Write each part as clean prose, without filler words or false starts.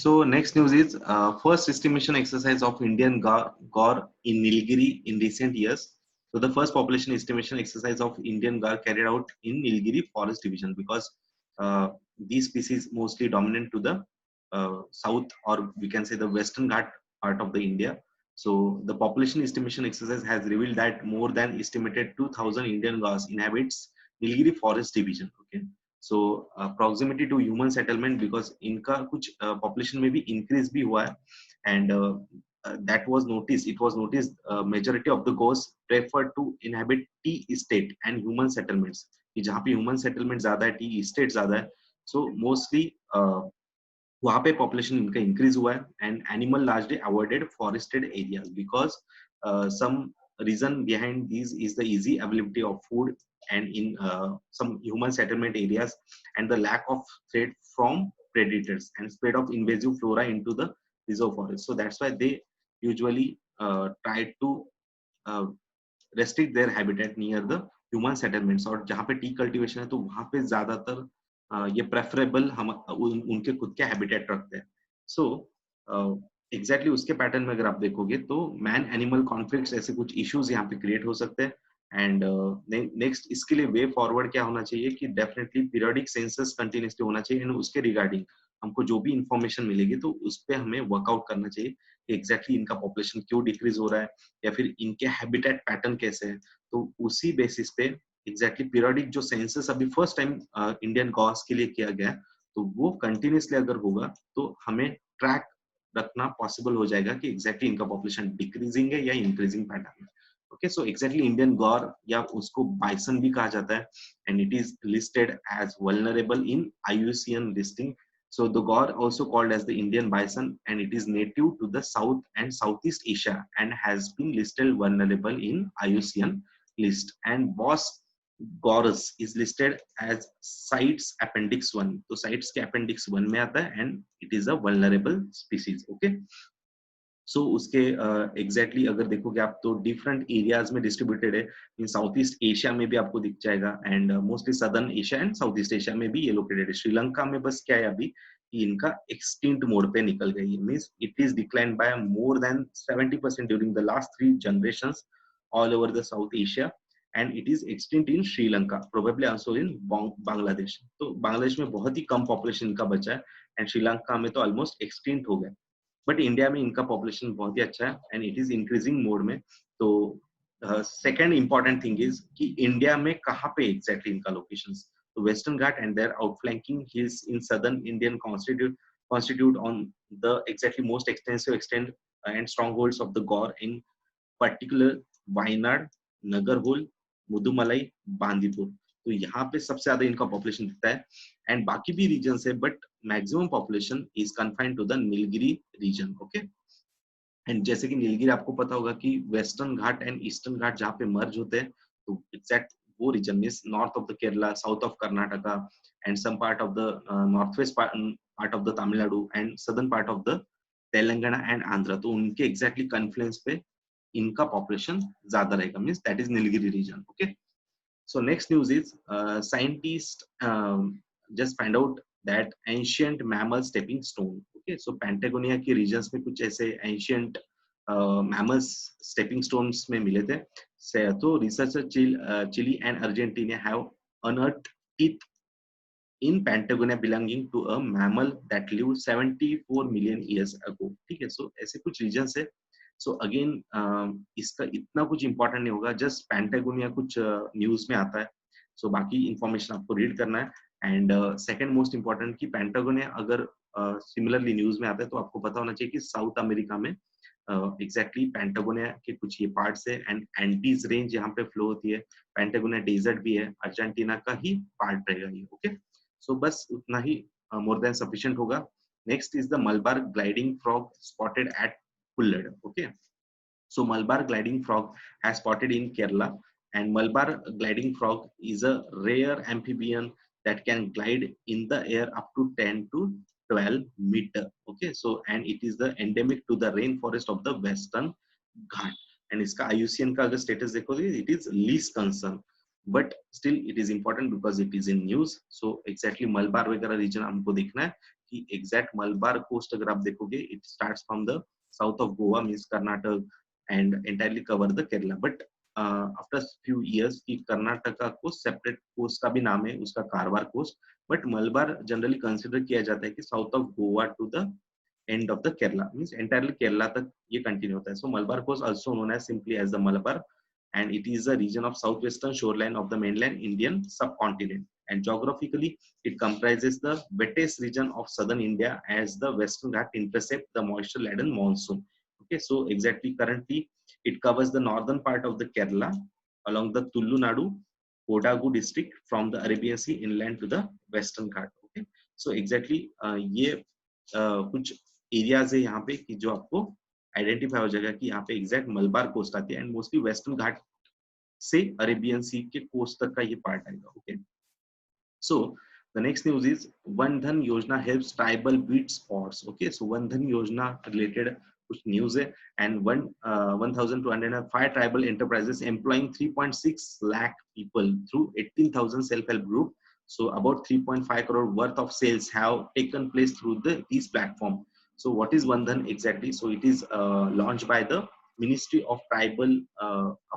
So next news is first estimation exercise of Indian Gaur in Nilgiri in recent years. So the first population estimation exercise of Indian Gaur carried out in Nilgiri Forest Division, because these species mostly dominant to the south, or we can say the Western Ghat part of the India. So the population estimation exercise has revealed that more than estimated 2,000 Indian Gaurs inhabits Nilgiri Forest Division. Okay. So proximity to human settlement, because इनका कुछ population में भी increase भी हुआ है, and that was noticed. It was noticed majority of the Gaurs prefer to inhabit tea estate and human settlements. कि जहाँ पे human settlement ज़्यादा है, tea estate ज़्यादा है, so mostly वहाँ पे population इनका increase हुआ है, and animal largely avoided forested areas because some reason behind these is the easy availability of food and in some human settlement areas, and the lack of threat from predators and spread of invasive flora into the reserve forest. So that's why they usually try to restrict their habitat near the human settlements, और जहाँ पे T cultivation है तो वहाँ पे ज्यादातर ये preferable हम उनके खुद के हैबिटेट रखते हैं. सो एग्जैक्टली उसके पैटर्न में अगर आप देखोगे तो मैन एनिमल कॉन्फ्लिक्ट्स ऐसे कुछ इश्यूज यहाँ पे क्रिएट हो सकते हैं. एंड नेक्स्ट इसके लिए वे फॉरवर्ड क्या होना चाहिए कि डेफिनेटली पीरियोडिक सेंसस कंटिन्यूसली होना चाहिए, एंड उसके रिगार्डिंग हमको जो भी इंफॉर्मेशन मिलेगी तो उस पर हमें वर्कआउट करना चाहिए कि एग्जैक्टली इनका पॉपुलेशन क्यों डिक्रीज हो रहा है, या फिर इनके हैबिटेट पैटर्न कैसे है. तो उसी बेसिस पे एग्जैक्टली पीरियोडिक जो सेंसस अभी फर्स्ट टाइम इंडियन गॉस के लिए किया गया, तो वो कंटिन्यूसली अगर होगा तो हमें ट्रैक रखना पॉसिबल हो जाएगा कि एग्जैक्टली इनका पॉपुलेशन डिक्रीजिंग है या इंक्रीजिंग पैटर्न है. Okay, so exactly Indian gaur या उसको बाइसन भी कहा जाता है, and it is listed as vulnerable in IUCN लिस्टिंग. So the gaur also called as the Indian bison, and it is native to the South and Southeast Asia and has been listed vulnerable in IUCN list. And Bos gaurus is listed as CITES Appendix 1. तो CITES के Appendix 1 में आता है, and it is a vulnerable species. Okay. सो उसके exactly अगर देखोगे आप तो डिफरेंट एरियाज में डिस्ट्रीब्यूटेड है. इन साउथ ईस्ट एशिया में भी आपको दिख जाएगा, and mostly southern Asia and south east Asia में भी ये लोकेटेड है. श्रीलंका में बस क्या है अभी कि इनका एक्सटिंक्ट मोड पे निकल गई है, means it is decline by more than 70% during the last 3 generations all over the south Asia, and it is extinct in Sri Lanka, probably also in Bangladesh. तो बांग्लादेश में बहुत ही कम पॉपुलेशन इनका बचा है, एंड श्रीलंका में तो ऑलमोस्ट एक्सटिंक्ट हो गया. बट इंडिया में इनका पॉपुलेशन बहुत ही अच्छा है, and it is increasing mode में. तो सेकंड इंपॉर्टेंट थिंग इज कि इंडिया में कहाँ पे एग्जैक्टली इनका लोकेशंस. तो Western Ghat and their outflanking hills in southern Indian constitute on the exactly most extensive extent and strongholds of the Gaur, in particular Wayanad, Nagarhole, Mudumalai, Bandipur. तो यहाँ पे सबसे ज्यादा इनका पॉपुलेशन दिखता है, एंड बाकी भी रीजन है, but maximum population is confined to the Nilgiri region. Okay, and जैसे कि नीलगिरी आपको पता होगा कि western Ghat and eastern Ghat जहाँ पे मर्ज होते हैं, तो एग्जैक्ट वो region means north of the Kerala, south of Karnataka, and some part of the north west part of the Tamil Nadu, and southern part of the Telangana and Andhra. तो उनके एग्जैक्टली कन्फ्लुएंस पे इनका पॉपुलेशन ज्यादा रहेगा, means that is Nilgiri region. Okay. So next news is scientists just find out that ancient mammal stepping stone. Okay, so Patagonia के regions में कुछ ऐसे ancient mammals stepping stones में मिले थे. तो researchers Chile and Argentina have unearthed teeth in Patagonia belonging to a mammal that lived 74 million years ago. ठीक है, so ऐसे कुछ regions है. सो अगेन इसका इतना कुछ इंपॉर्टेंट नहीं होगा, जस्ट पैंटागोनिया कुछ न्यूज में आता है, सो बाकी इंफॉर्मेशन आपको रीड करना है. एंड सेकंड मोस्ट इंपॉर्टेंट कि पैंटागोनिया अगर सिमिलरली न्यूज में आता है तो आपको पता होना चाहिए कि साउथ अमेरिका में एग्जैक्टली पैंटागोनिया के कुछ ये पार्ट्स है, एंड एंटीज रेंज यहाँ पे फ्लो होती है. पैंटागोनिया डेजर्ट भी है, अर्जेंटीना का ही पार्ट रहेगा ये. ओके, सो बस उतना ही मोर देन सफिशिएंट होगा. Next is the Malabar gliding frog spotted eight Pulled. Okay, so Malabar gliding frog has spotted in Kerala, and Malabar gliding frog is a rare amphibian that can glide in the air up to 10 to 12 meter. Okay, so and it is the endemic to the rainforest of the Western Ghat, and इसका IUCN का अगर status देखोगे it is least concern, but still it is important because it is in news. So exactly Malabar वगैरह region हमको देखना है कि exact Malabar coast अगर आप देखोगे it starts from the south of Goa means Karnataka and entirely cover the Kerala but after few years की कर्नाटका को सेपरेट कोस्ट का भी नाम है उसका Karwar coast but Malabar generally consider किया जाता है कि south of Goa to the end of the Kerala means entirely Kerala तक ये continue होता है. So Malabar coast also known as simply as the Malabar and it is a region of southwestern shoreline of the mainland Indian subcontinent and geographically it comprises the wettest region of southern India as the western Ghat intercept the moisture laden monsoon. Okay, so exactly currently it covers the northern part of the Kerala along the Tullu Nadu Kodagu district from the Arabian Sea inland to the western Ghat. Okay, so exactly ये कुछ areas है यहाँ पे कि जो आपको identify हो जाएगा कि यहाँ पे एग्जैक्ट मलबार कोस्ट आती है एंड मोस्टली वेस्टर्न घाट से अरेबियन सी के कोस्ट तक का ये पार्ट आएगा. Okay, so the next news is Van Dhan Yojana helps tribal beat spots. Okay, so Van Dhan Yojana related कुछ न्यूज है and 1205 tribal enterprises employing 3.6 lakh people through 18,000 self help group. So about 3.5 crore worth of sales have taken place through these platform. So what is Bandhan exactly? So it is launched by the Ministry of Tribal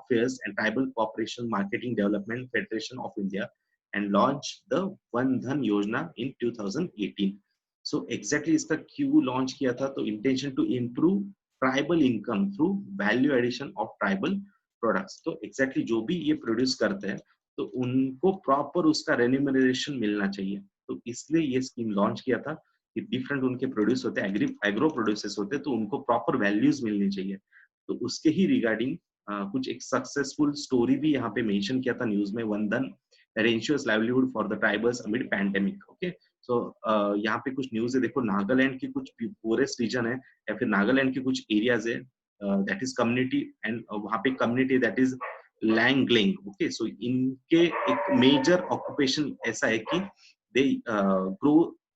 Affairs and Tribal Cooperation Marketing Development Federation of India and launched the Bandhan Yojana in 2018. So exactly इसका क्यों launch किया था? तो intention to improve tribal income through value addition of tribal products. तो exactly जो भी ये produce करते हैं तो उनको प्रॉपर उसका रेन्यूमरेशन मिलना चाहिए. तो इसलिए ये स्कीम लॉन्च किया था कि डिफरेंट उनके प्रोड्यूस होते हैं एग्रो प्रोड्यूसर्स होते हैं तो उनको प्रॉपर वैल्यूज मिलनी चाहिए. तो उसके ही रिगार्डिंग कुछ एक सक्सेसफुल स्टोरी भी यहाँ पे मेंशन किया था न्यूज में. Vandhan ensures livelihood for the tribals amid pandemic. Okay, so यहाँ पे कुछ न्यूज है. देखो नागालैंड की कुछ फॉरेस्ट रीजन है या फिर नागालैंड के कुछ एरियाज है दैट इज कम्युनिटी एंड वहाँ पे community that is Langling. Okay, so इनके एक मेजर ऑक्यूपेशन ऐसा है कि दे ग्रो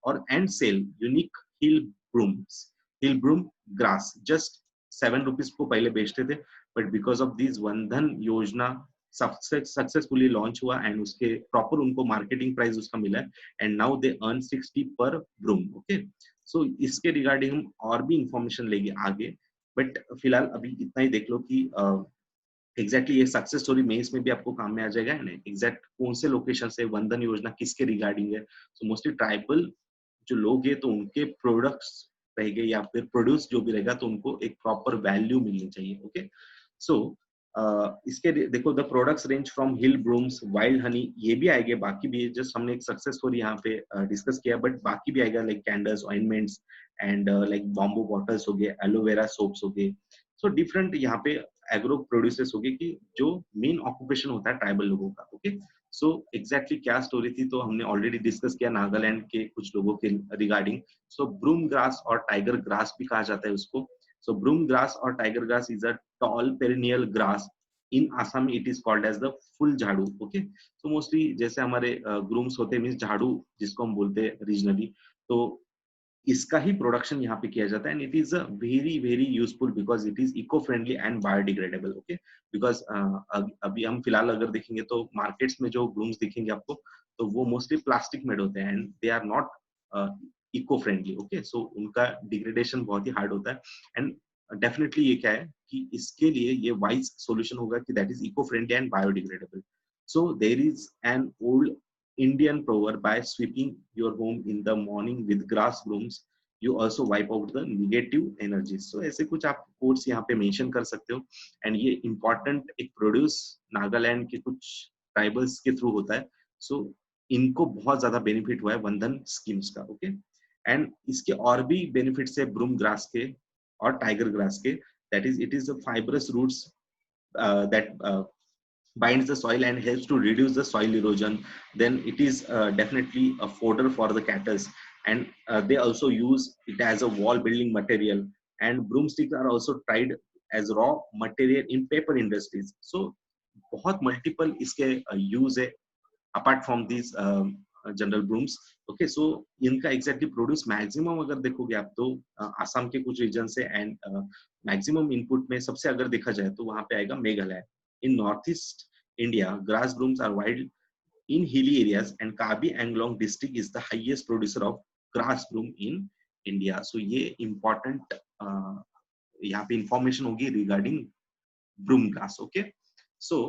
और and sell unique hill broom grass just 7 rupees को पहले बेचते थे but because of this Vandhan Yojana successfully launch हुआ एंड उसके प्रॉपर उनको मार्केटिंग प्राइस उसका मिला है एंड नाउ दे अर्न 60 पर ब्रूम. ओके, सो इसके रिगार्डिंग हम और भी इंफॉर्मेशन लेंगे आगे बट फिलहाल अभी इतना ही देख लो कि एग्जैक्टली ये सक्सेस स्टोरी मेंस में भी आपको काम में आ जाएगा एंड एग्जैक्ट कौन से लोकेशन से वंदन योजना किसके रिगार्डिंग है. सो मोस्टली ट्राइबल जो लोग हैं तो उनके प्रोडक्ट्स रहेंगे या फिर प्रोड्यूस जो भी रहेगा तो उनको एक प्रॉपर वैल्यू मिलनी चाहिए. ओके, सो इसके देखो the products range from hill brooms wild Honey ये भी आएंगे बाकी भी जस्ट हमने एक सक्सेस स्टोरी यहाँ पे डिस्कस किया बट बाकी भी आएगा like candles ointments and like bamboo bottles हो गए एलोवेरा सोप्स हो गए. सो डिफरेंट यहाँ पे एग्रो प्रोड्यूसर्स हो गए कि जो मेन ऑक्यूपेशन होता है ट्राइबल लोगों का. ओके, सो एग्जैक्टली क्या स्टोरी थी तो हमने ऑलरेडी डिस्कस किया नागालैंड के कुछ लोगों के रिगार्डिंग. सो ब्रूम ग्रास और टाइगर ग्रास भी कहा जाता है उसको. सो ब्रूम ग्रास और tiger grass is a tall perennial grass. In Assam it is called as the phool jhadu. Okay, so mostly जैसे हमारे ग्रूम्स होते हैं मीन्स झाड़ू जिसको हम बोलते हैं रीजनली तो इसका ही प्रोडक्शन यहाँ पे किया जाता है and it is very very useful because it is eco friendly and biodegradable. Okay, because अभी हम फिलहाल अगर देखेंगे तो मार्केट्स में जो ब्लूम्स दिखेंगे आपको तो वो मोस्टली प्लास्टिक मेड होते हैं and they are not eco friendly. Okay, so उनका डिग्रेडेशन बहुत ही हार्ड होता है एंड डेफिनेटली ये क्या है कि इसके लिए ये वाइज सोल्यूशन होगा कि that is eco friendly and biodegradable. So there is an old Indian proverb by sweeping your home in the morning with grass brooms you also wipe out the negative energies. So ऐसे कुछ आप quotes यहाँ पे mention कर सकते हो and ये important एक प्रोड्यूस नागालैंड के कुछ ट्राइबल्स के थ्रू होता है. सो इनको बहुत ज्यादा बेनिफिट हुआ है वंदन स्कीम्स का. ओके, एंड इसके और भी बेनिफिट्स है ब्रूम ग्रास के और टाइगर ग्रास के. That is it is the fibrous roots that binds the soil and helps to reduce the soil erosion. Then it is definitely a fodder for the cattle and they also use it as a wall building material and broomsticks are also tried as raw material in paper industries. So बहुत multiple इसके use है apart from these general brooms. Okay, so इनका exactly produce maximum अगर देखोगे आप तो आसाम के कुछ रीजन से एंड मैक्सिमम इनपुट में सबसे अगर देखा जाए तो वहां पे आएगा Meghalaya. In northeast India, grass brooms are wild in hilly areas and Kabi Anglong district is the highest producer of grass bloom in India. So ये important यहाँ पे information होगी regarding broom grass. Okay, so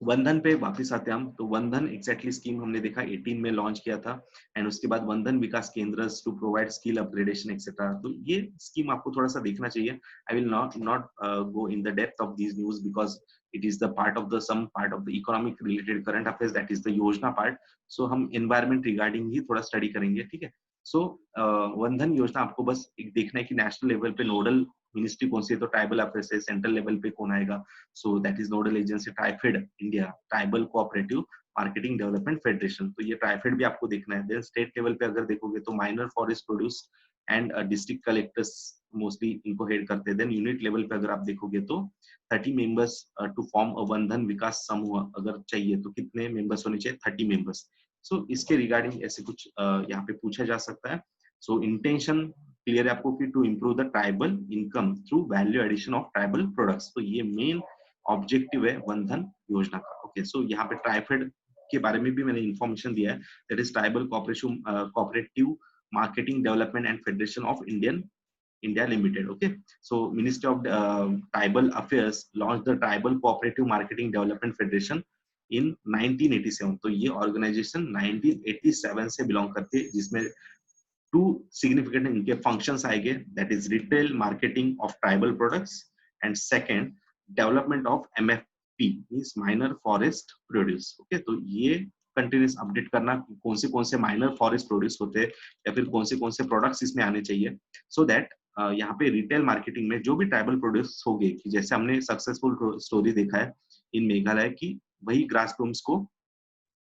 वंधन पे वापस आते हैं हम। तो वंधन एग्जैक्टली स्कीम हमने देखा 18 में लॉन्च किया था, एंड उसके बाद Vandhan Vikas Kendra to provide skill upgradation etcetera. तो ये स्कीम आपको थोड़ा सा देखना चाहिए। I will not go in the depth of these news because it is the part of the some part of the economic related current affairs, that is the Yojana part. So हम environment regarding ही थोड़ा study करेंगे, ठीक है। सो वंधन योजना आपको बस एक देखना है कि नेशनल लेवल पे नोडल मिनिस्ट्री कौन सी है, तो ट्राइबल अफेयर्स है। सेंट्रल लेवल पे कौन आएगा, so that is nodal agency TRIFED India, tribal cooperative marketing development federation. तो ये ट्राइफेड भी आपको देखना है। देन स्टेट लेवल पे अगर देखोगे तो minor forest produce and district collectors mostly इनको हेड करते हैं। देन यूनिट लेवल पे अगर आप देखोगे तो 30 मेंबर्स टू फॉर्म अ वंधन विकास समूह अगर चाहिए तो कितने मेंबर्स होने चाहिए, 30 मेंबर्स। सो इसके रिगार्डिंग ऐसे कुछ यहाँ पे पूछा जा सकता है। सो इंटेंशन क्लियर है आपको कि to improve the tribal income through value addition of tribal products. तो ये मेन ऑब्जेक्टिव है वंधन योजना का। ओके, सो यहाँ पे ट्राइफेड के बारे में भी मैंने इंफॉर्मेशन दिया है, that is tribal cooperative marketing development and federation of India Limited. Okay, so Ministry of Tribal Affairs launched the Tribal Cooperative Marketing Development Federation in 1987। तो ये ऑर्गेनाइजेशन 1987 से बिलोंग करती है, जिसमें टू सिग्निफिकेंट इनके फंक्शंस आएंगे, that is retail marketing of tribal products and second development of MFP means minor forest produce. Okay, तो ये कंटिन्यूस अपडेट करना कौन से माइनर फॉरेस्ट प्रोड्यूस होते हैं या फिर कौन से प्रोडक्ट्स इसमें आने चाहिए, सो दैट यहाँ पे रिटेल मार्केटिंग में जो भी ट्राइबल प्रोड्यूस होंगे, कि जैसे हमने सक्सेसफुल स्टोरी देखा है इन मेघालय की, वही ग्रास ब्रूम्स को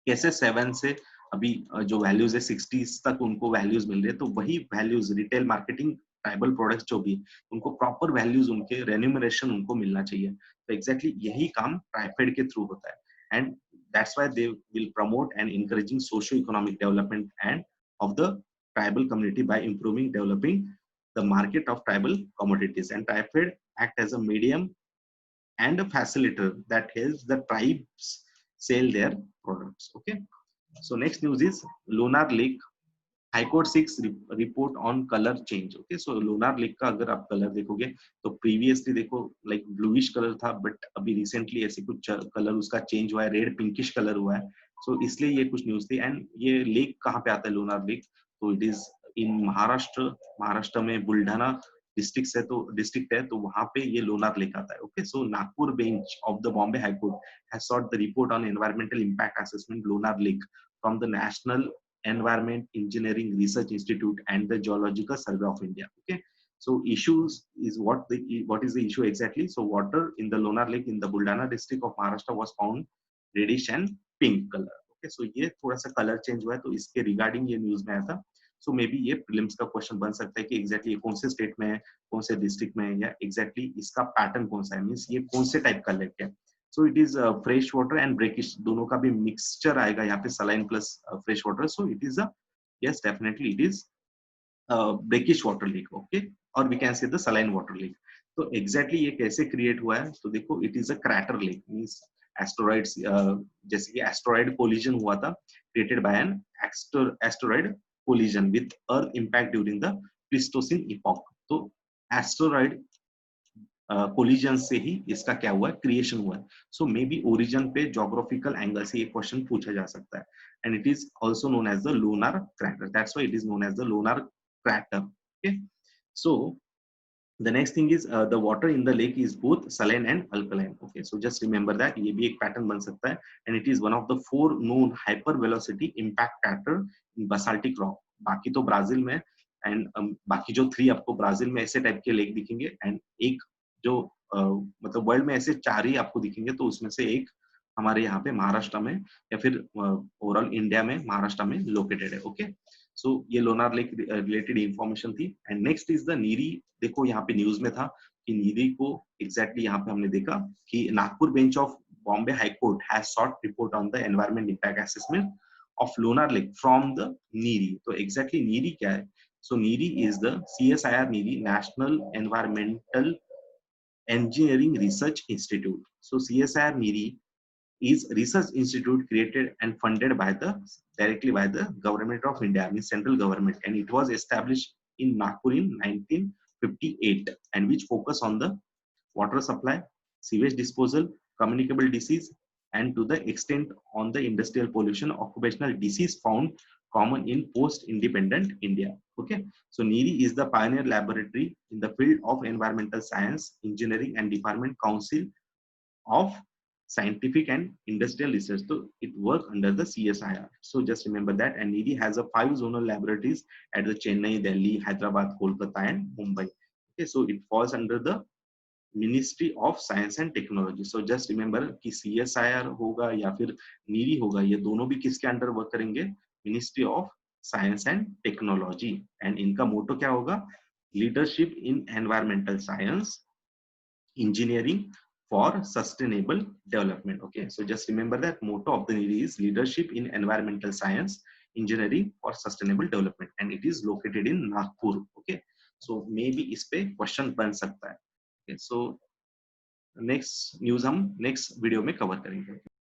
कैसे 7 से अभी जो वैल्यूज है 60 तक उनको वैल्यूज मिल रहे हैं, तो वही values retail marketing tribal products जो भी उनको प्रॉपर वैल्यूज उनके रेन्यूमरेशन उनको मिलना चाहिए। तो एग्जैक्टली यही काम ट्राइफेड के थ्रू होता है, and that's why they will promote and encouraging socio economic development and of the tribal community by improving developing the market of tribal commodities, and TriFed act as a medium and a facilitator that helps the tribes sell their products. Okay, so next news is Lunar Lake High Court 6 report on color change. Okay, so Lunar Lake का अगर आप colour देखोगे तो previously देखो like bluish colour था, but अभी recently ऐसे कुछ कलर उसका चेंज हुआ है, रेड पिंकिश कलर हुआ है। सो इसलिए ये कुछ न्यूज थी। एंड ये लेक कहाँ पे आता है लूनार लेक, तो इट इज इन महाराष्ट्र में बुल्ढाना डिस्ट्रिक्ट है, तो वहां पे ये लोनार लेक आता है। Okay, so Nagpur bench of the Bombay high court has short the report on environmental impact assessment Lonar lake from the national Environment Engineering Research Institute and the Geological Survey of India. Okay, so issues is what is the issue exactly? So water in the Lonar Lake in the Buldana district of Maharashtra was found reddish and pink color. Okay, so ये थोड़ा सा colour change हुआ है, तो इसके regarding ये news में आया था। सो मे बी ये प्रीलिम्स का क्वेश्चन बन सकता है कि एग्जैक्टली ये कौन से स्टेट में है, कौन से डिस्ट्रिक्ट में है, या एग्जैक्टली इसका पैटर्न कौन सा है, मींस ये कौन से टाइप का लेक है। So it is fresh water and brackish, दोनों का भी मिक्सचर आएगा यहाँ पे, saline plus fresh water. So it is yes, definitely it is brackish water lake. Okay, or we can say the saline water lake. तो exactly ये कैसे create हुआ है, तो देखो it is a crater lake, means asteroids, जैसे कि asteroid collision हुआ था, created by an asteroid collision with earth impact during the Pleistocene epoch. तो एस्टेरॉइड कोलिजन से ही इसका क्या हुआ है, क्रिएशन हुआ है। सो मे बी ओरिजिन पे ज्योग्राफिकल एंगल से ये क्वेश्चन पूछा जा सकता है, and it is also known as the lunar crater, that's why it is known as the lunar crater. Okay, so the next thing is the water in the lake is both saline and alkaline. Okay, so just remember that ये भी एक pattern बन सकता है, and it is one of the 4 known hyper velocity impact pattern in basaltic rock. बाकी तो Brazil में, and बाकी जो 3 आपको ब्राजील में ऐसे टाइप के लेक दिखेंगे, एंड एक जो मतलब वर्ल्ड में ऐसे 4 ही आपको दिखेंगे, तो उसमें से एक हमारे यहाँ पे महाराष्ट्र में या फिर ओवरऑल इंडिया में महाराष्ट्र में लोकेटेड है। ओके, सो ये लोनार लेक रिलेटेड इंफॉर्मेशन थी। And next is the NEERI. देखो यहाँ पे न्यूज में था कि नीरी को एग्जैक्टली यहाँ पे हमने देखा कि Nagpur bench of Bombay high court has sought report on the environment impact assessment of Lonar lake from the NEERI. तो एग्जैक्टली नीरी क्या है, so NEERI is the CSIR NEERI, national environmental Engineering Research Institute. So CSIR NIRI is research institute created and funded by the directly by the government of India, means central government, and it was established in Nagpur in 1958, and which focus on the water supply, sewage disposal, communicable disease, and to the extent on the industrial pollution, occupational disease found common in post-independent India. Okay, so NEERI is the pioneer laboratory in the field of environmental science, engineering, and department council of scientific and industrial research. So it works under the CSIR. So just remember that. And NEERI has a 5 zonal laboratories at the Chennai, Delhi, Hyderabad, Kolkata, and Mumbai. Okay, so it falls under the ministry of science and technology. So just remember कि CSIR होगा या फिर नीरी होगा, ये दोनों भी किसके under work करेंगे, ministry of science and technology. And इनका मोटो क्या होगा, leadership in environmental science, engineering for sustainable development. Okay, so just remember that motto of the NEERI is leadership in environmental science, engineering for sustainable development, and it is located in Nagpur. Okay, so maybe इस पे question बन सकता है. Okay, so next news हम next video में cover करेंगे.